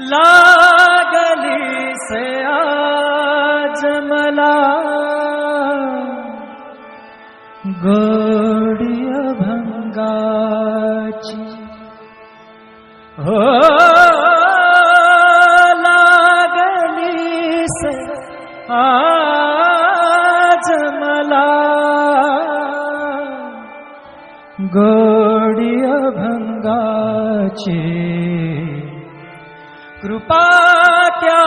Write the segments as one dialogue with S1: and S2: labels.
S1: लागली से आज मला गोडी अभंगाची हो लागली से आज मला गोडी अभंगाची कृपा त्या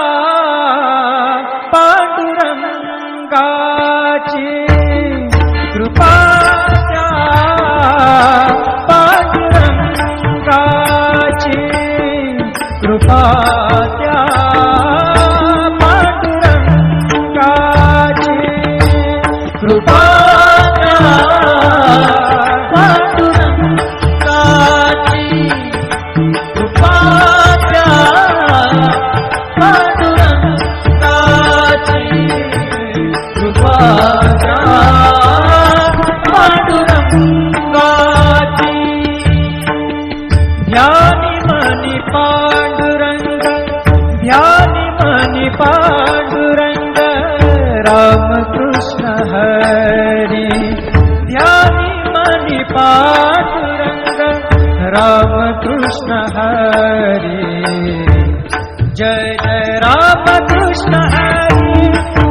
S1: पांडुरंगाची कृपा त्या पांडुरंगाची कृपा त्या पांडुरंगाची कृपा त्या पांडुरंगाची कृपा त्या पांडुरंगाची कृपा त्या पांडुरंगाची ध्यानी मनी पांडुरंग ध्यानी मनी पांडुरंग रामकृष्ण हरी ध्यानी मनी पांडुरंग रामकृष्ण हरी जय जय रामकृष्ण हरी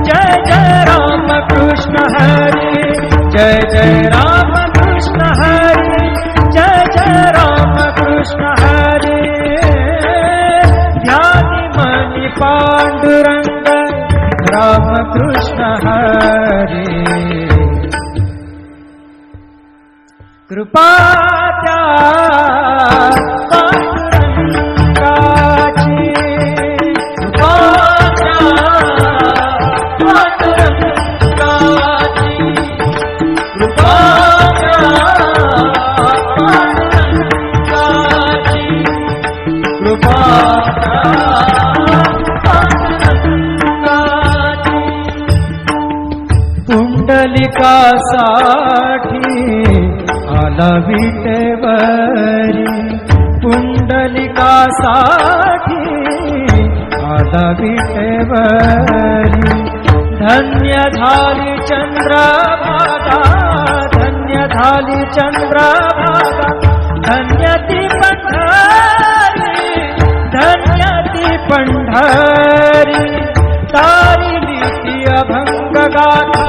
S1: जय जय रामकृष्ण हरी जय जय रामकृष्ण हरी जय जय रामकृष्ण हरी ध्यानी मनी पांडुरंग रामकृष्ण हरी कृपा त्या पांडुरंगाची कृपा त्या पांडुरंगाची कृपा त्या पांडुरंगाची कृपा त्या पांडुरंगाची पुंडलिकासाठी आला विटेवरी पुंडलिकासाठी आला विटेवरी धन्य झाली चंद्रभागा धन्य झाली चंद्रभागा धन्य ती पंढरी धन्य ती पंढरी तारिली ती अभंग गाथा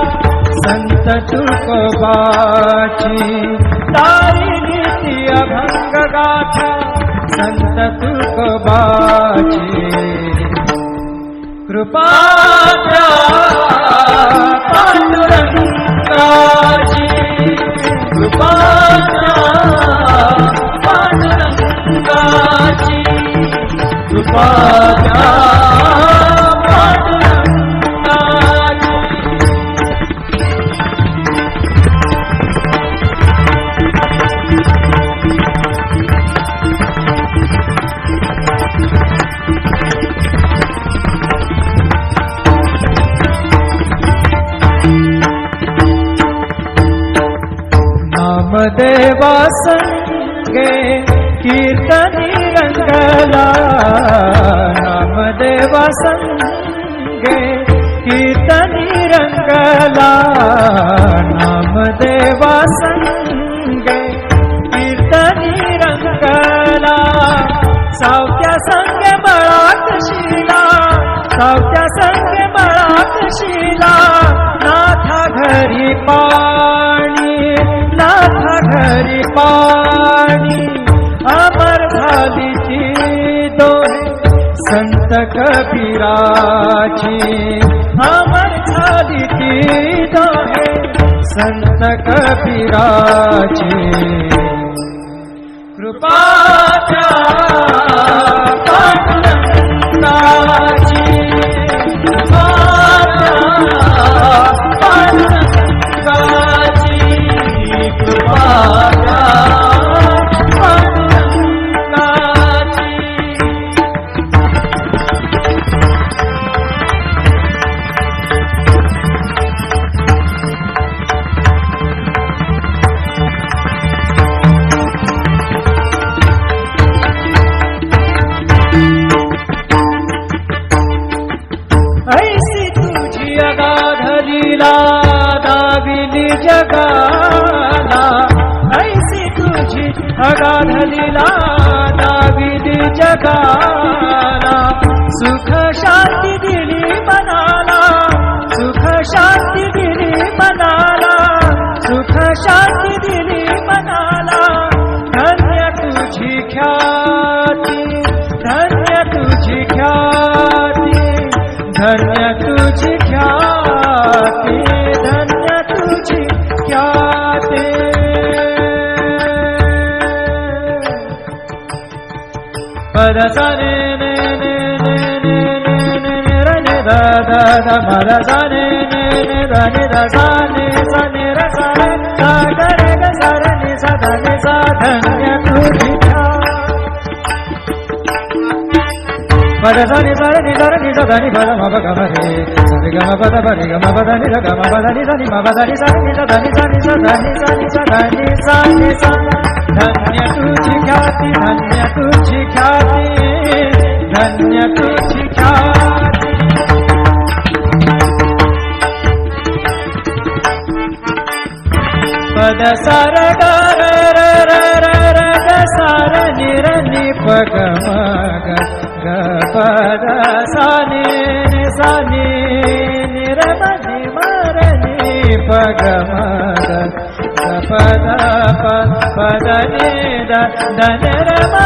S1: संत तुकोबाची तारिली ती अभंग गाथा संत तुकोबाची कृपा त्या पांडुरंगाची कृपा त्या पांडुरंगाची कृपा त्या नामदेवा संगे कीर्तनी रंगला नामदेवा संगे कीर्तनी रंगला नामदेवा संगे कीर्तनी रंगला सावत्या संगे बळाक शिला सावत्या संगे बळाक शिला नाथा घरी पाणी नाथा घरी पाणी अमर झाली ती दोहे संत कबीराची अमर झाली ती दोहे संत कबीराची कृपा त्या पांडुरंगाची कृपा त्या पांडुरंगाची कृपा त्या पांडुरंगाची
S2: जगाला, सुख शांती दिली मनाला, सुख शांती दिली मनाला, सुख शांती दिली मनाला. धन्य तुझी ख्याती, धन्य तुझी ख्याती, धन्य तुझी ख्याती, धन्य तुझी ख्याती. पद सा ने ने ने ने ने ने ने ने र ने द द द म र सा ने ने ने द ने द सा ने सा ने र सा रे सा ग रे ग सा र ने सा द ने सा. धन्य तुझी पद सा नि सा रे नि सा रे नि सा द नि प द म प ग म रे सा रे ग म प द प रे ग म प द नि द ग म प द नि सा नि म प द नि सा नि सा द नि सा नि सा द नि सा नि सा द नि सा नि सा. धन्य तुझी ख्याती, धन्य तुझी ख्याती, धन्य तुझी ख्याती. पद सार ग र र र र र ग सार नि र नि प ग म ग ग पद सा नि सा नि नि र म नि म र नि प ग म ग प द प प द नि द द न र म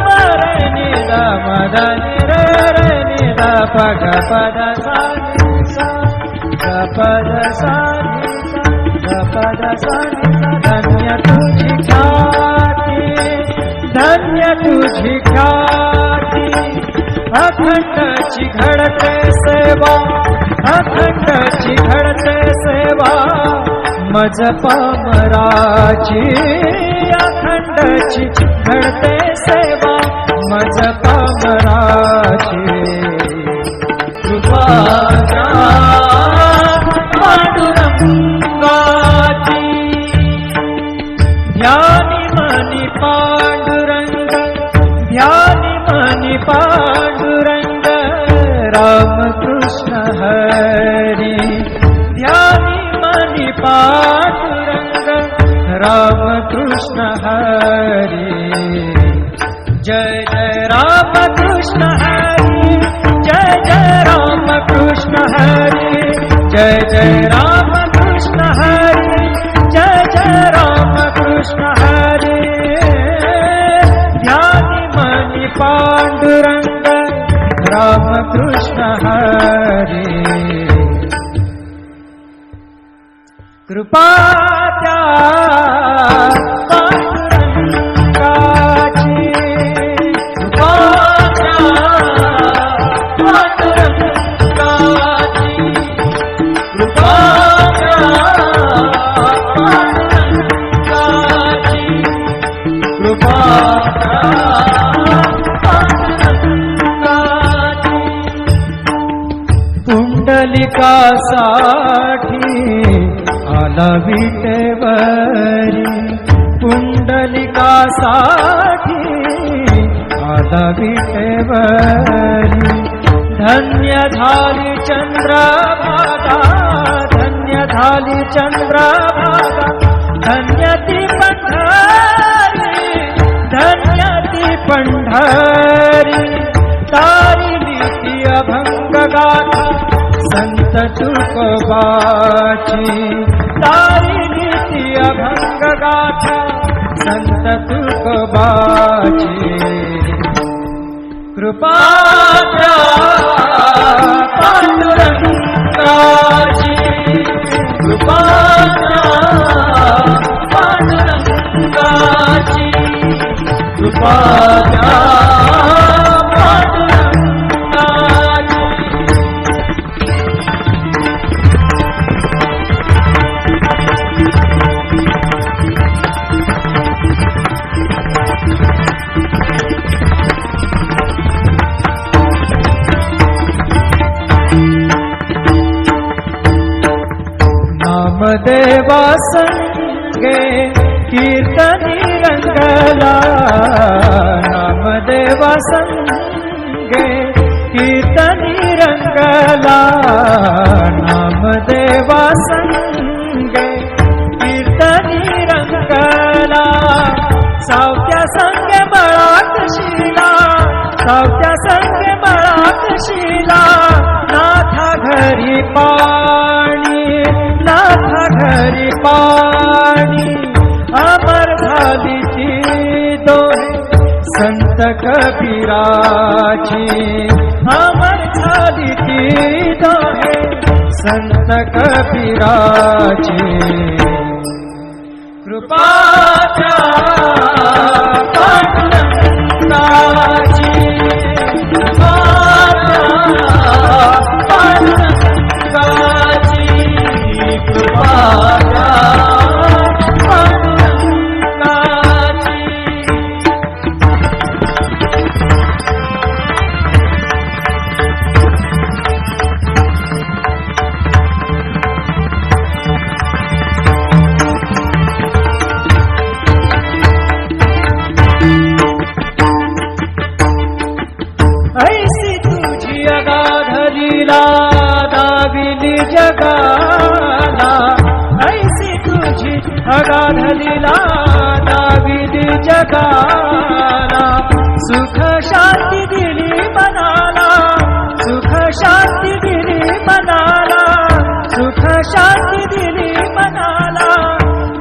S2: म र नि द म द नि र र नि द प ग प द सा नि सा ग प द सा नि सा ग प द सा नि सा. धन्य तुझी ख्याती, धन्य तुझी ख्याती. अखंडची घडते सेवा, अखंडची घडते सेवा, मज पामराची. अखंडची घडते सेवा, मज पामराची.
S1: कृपा पांडुरंगाची.
S2: ध्यानी मनी पांडुरंग, ध्यानी मनी पांडुरंग, राम कृष्ण हरी. ध्यानी मनी पांडुरंग, राम कृष्ण हरी. जय जय राम कृष्ण हरी, जय जय राम कृष्ण हरी, जय जय राम कृष्ण हरी, जय जय राम कृष्ण हरी. ध्यानी मनी पांडुरंग, राम कृष्ण हरी. कृपा त्या पांडुरंगाची,
S1: कृपा पांडुरंगाची. कृपा पांडुरंगाची. कृपा पांडुरंगाची.
S2: पुंडलिकासाठी आला विटेवरी, पुंडलिकासाठी आला विटेवरी. धन्य झाली चंद्रभागा, धन्य झाली चंद्रभागा, धन्य ती पंढरी, धन्य ती पंढरी. तारिली ती अभंग गाथा संत तुकोबाची. तारिली ती अभंग गाथा संत तुकोबाची. कृपा
S1: कृपा पांडुरंगाची. कृपा पांडुरंगाची. कृपा पांडुरंगाची.
S2: नामदेवा संगे कीर्तनी रंगला, नामदेवा संगे कीर्तनी रंगला, नामदेवा संगे कीर्तनी रंगला. सावत्या संगे बळात शिला, गंगे मळात शिला नाथा घरी पाणी नाथा घरी पाणी अमर झाली ती दोहे संत कबीराची अमर झाली ती दोहे संत कबीराची कृपाच्या पांडुरंगाची कृपाच्या पांडुरंगाची कृपाच्या पांडुरंगाची ऐसी तुझी अगाध लीला दाविली जगाला ऐसी तुझी अगाध लीला दाविली जगाला सुख शांती दिली मनाला सुख शांती दिली मनाला सुख शांती दिली मनाला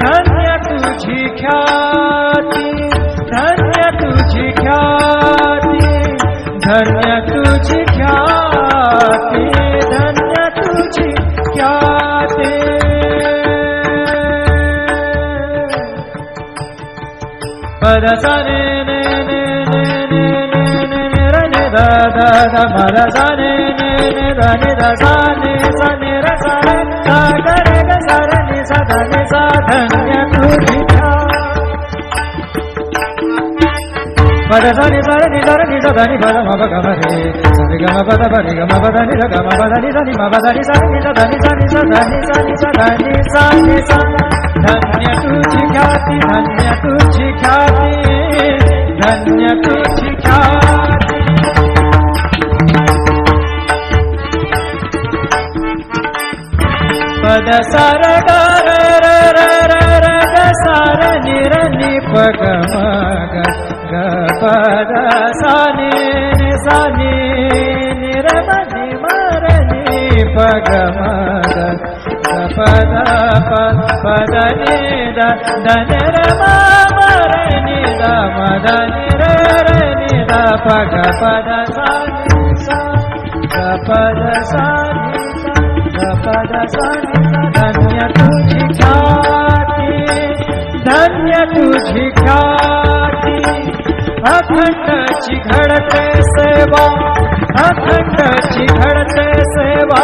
S2: धन्य तुझी ख्याती धन्य तुझी ख्याती धन्य तुझी ख्याती धन्य तुझी ख्याती पद साने ने ने ने ने ने ने रे ने दा दा दा पद साने ने ने दा ने दा साने साने रे सारे सा गा रे गा सा रे नि सा धा नि सा धन्य तुझी पद सानि सा रे नि सा रे नि सा धा नि पद म प ग म रे सा रे ग म प द प रे ग म प द नि ध ग म प द नि ध नि म प द नि सा रे नि सा धा नि सा नि सा धा नि सा नि सा धा नि सा नि सा धन्य तुझी ख्याती धन्य तुझी ख्याती धन्य तुझी ख्याती पद सार ग र र र र र ग सार नि र नि प ग म ग ग पद सा नि नि सा नि नि र म नि म र नि प ग म ग ग पद प पद नि द द नि र म म र नि द म द नि र र नि द प ग पद सा नि सा ग पद सा नि सा ग पद सा नि धन्य तुझी ख्याती धन्य तुझी ख्याती अखंडची घडते सेवा अखंडची घडते सेवा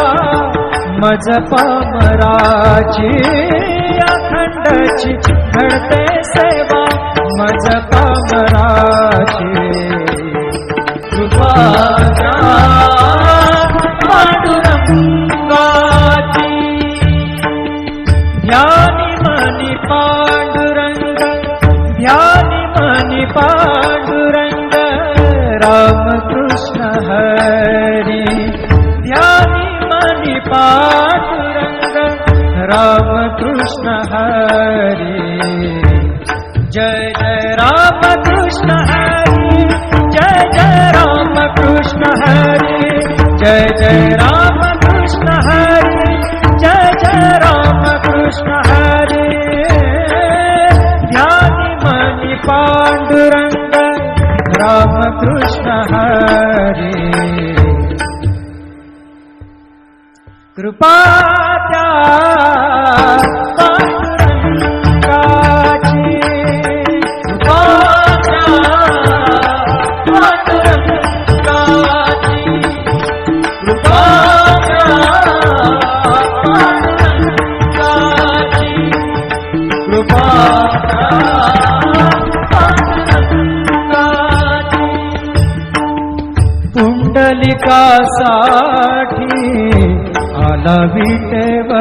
S2: मज पामराची अखंडची घडते सेवा मज पामराची कृपाच्या पांडुरंगाची ध्यानी मनी पांडुरंग ध्यानी मनी पांडुरंग राम कृष्ण हरी ध्यानी मनी पांडुरंग राम कृष्ण हरी जय जय राम कृष्ण हरी जय जय राम कृष्ण हरी जय जय राम कृष्ण हरी जय जय राम कृष्ण हरी ध्यानी मनी पांडुरंग राम कृष्ण हरी कृपा त्या पांडुरंगाची कृपा त्या पांडुरंगाची कृपा त्या पांडुरंगाची कृपा पुंडलिकासाठी आला विटेवर